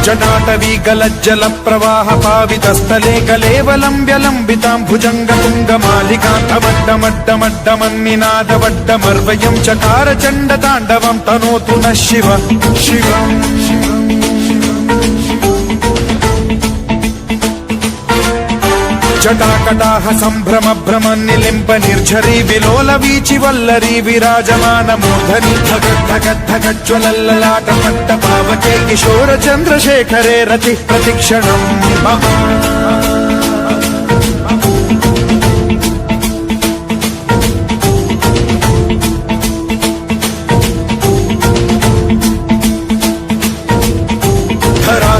जटाटवी गलज्जल प्रवाह पावितस्थले कलेवलम्ब्यलम्बितां भुजङ्गतुङ्गमालिकान्तवड्डमड्डमड्डमन्निनादवड्डमर्वयं चकार चण्डताण्डवं तनोतु नः शिव शिवम् जटाकटाह सम्भ्रम भ्रमन्निलिम्प निर्झरी विलोल वीचि वल्लरी विराजमान मूर्धनि धगद्धगद्धगज्ज्वलल्ललाट पट्ट पावके किशोर चन्द्रशेखरे रति प्रतिक्षणम्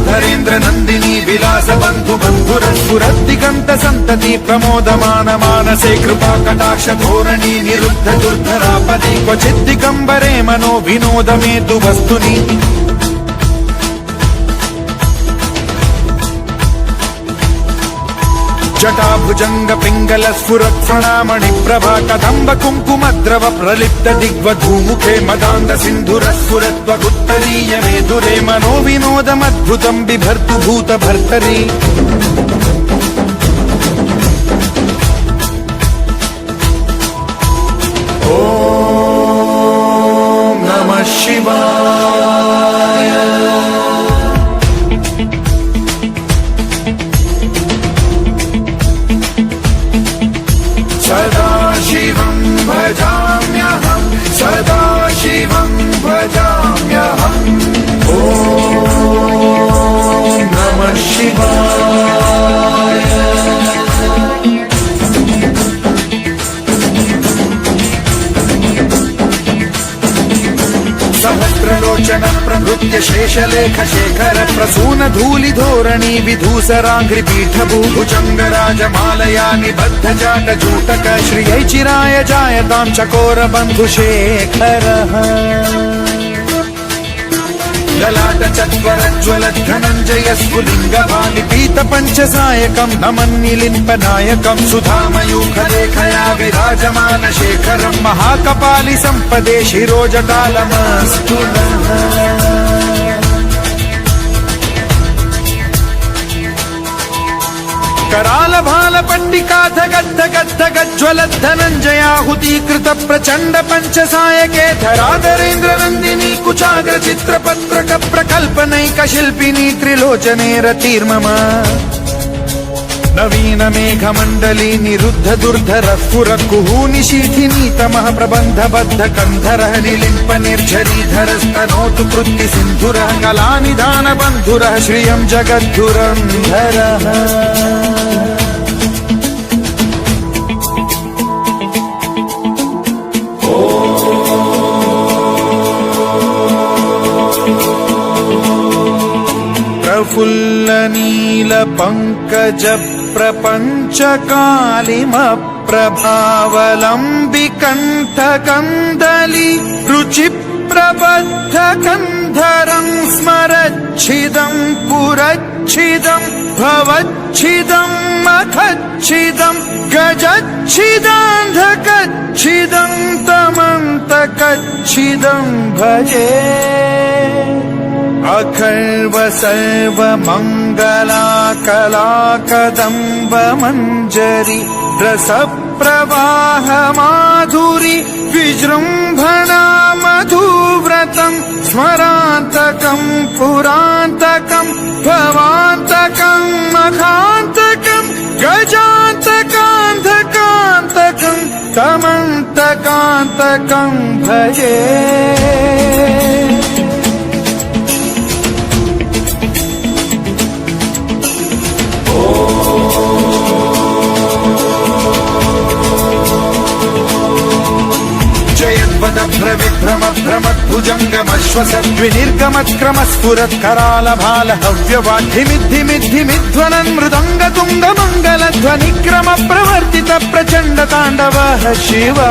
धरेन्द्र नंदिनी विलास बंधु बंधुरस्फुरद्दिगंत संतति प्रमोदमान मानसे कृपा कटाक्ष धोरणी निरुद्ध दुर्धरापदि क्वचित् दिगंबरे मनो विनोद मेतु वस्तुनि जटाभुजंग पिंगल स्फुरत् प्रणामणि प्रभा कदंब कुंकुमद्रव प्रलिप्त दिग्वधूमुखे मदान्ध सिन्धुर स्फुरत्वगुत्तरीय मेधुरे मनो विनोदमद्भुतं बिभर्तु भूत भर्तरि ॐ नमः शिवाय सदा शिवं भजाम्यहं सदा शिवं भजाम्यहम् ॐ नमः शिवाय सहस्रलोचन प्रभृत्य शेषलेख शेखर प्रसून धूलि धोरणी विधूसराङ्घ्रि पीठभूभुजङ्ग राजमालया निबद्ध जाट जूटक श्रियै चिराय जायतां चकोर बन्धुशेखरः ललाट चत्वरज्ज्वल धनञ्जय स्फुलिङ्ग वालिपीत पञ्चसायकं नमन्निलिम्पनायकं सुधामयूखलेखया विराजमान शेखरं महाकपालि सम्पदे शिरोजटालमस्तु नः कराल भाल पट्टिका धगद्धगद्धगज्ज्वल धनञ्जयाहुतीकृत प्रचण्ड पञ्चसायके धराधरेन्द्र नन्दिनी कुचाग्र चित्रपत्रक प्रकल्पनैक शिल्पिनी त्रिलोचने रतिर्मम नवीन मेघमण्डली निरुद्ध दुर्धर स्फुर कुहूनि शीथिनी तमः प्रबन्ध बद्ध कन्धरः निलिम्प निर्झरीधर स्तनोतु कृत्ति सिन्धुरः कलानिधान बन्धुरः श्रियं जगद्धुरन्धरः प्रफुल्ल नील पंकज प्रपंच कालिम प्रभावलंबि कंठ कंदली रुचि प्रबद्ध कंधरं स्मरच्छिदं पुरच्छिदं भवच्छिदं मखच्छिदं गजच्छिदान्धकच्छिदं तमन्तकच्छिदं भजे अखर्व सर्व मंगला कला कदम्ब मंजरी रस प्रवाह माधुरी विजृंभणा मधुव्रतं स्मरान्तकं पुरान्तकं भवान्तकं मखान्तकं गजान्तकान्धकान्तकं तमन्तकान्तकं भजे विभ्रम भ्रमद्भुजङ्गमश्वसद्विनिर्गमत्क्रम स्फुरत् कराल भाल हव्यवाद्धिमिद्धिमिद्धिमिध्वनन् मृदङ्ग तुङ्ग मङ्गलध्वनिक्रम प्रवर्तित प्रचण्ड ताण्डवः शिवा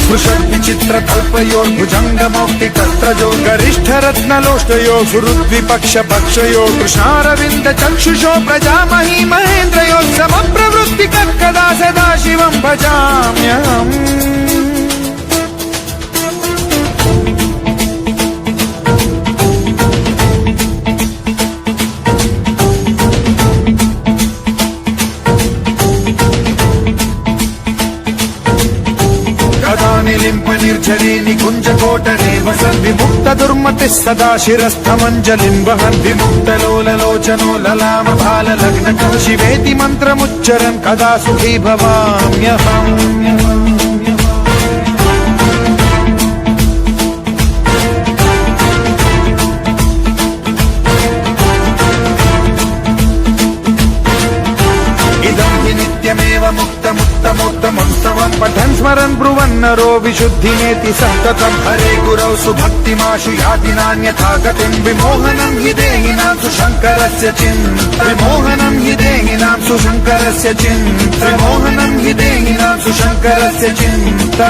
स्पृशद्विचित्र कल्पयोर्भुजङ्गमौक्ति कत्रजो गरिष्ठ रत्नलोष्टयो सुहृद्विपक्ष पक्षयो कृष्णारविन्द चक्षुषो प्रजामही महेन्द्रयो समप्रवृत्ति कदा सदा शिवं भजाम्यहम् नित्यमेव सद्विमुक्त दुर्मतिः सदा शिरस्थमञ्जलिं वहन् विमुक्तलोललोचनो ललाम भाललग्नकः शिवेति मन्त्रमुच्चरन् कदा सुखी भवाम्यहम् नित्यमेव मुक्तमुत्तमोत्तमं पठन् स्मरन् ब्रुवन्नरो विशुद्धिमेति सन्ततं हरे गुरौ सुभक्तिमाशु याति नान्यथा गतिं विमोहनं हि देहिनां सुशङ्करस्य चिन्ता विमोहनं हि देहिनां सुशङ्करस्य चिन्ता विमोहनं हि देहिनां सुशङ्करस्य चिन्ता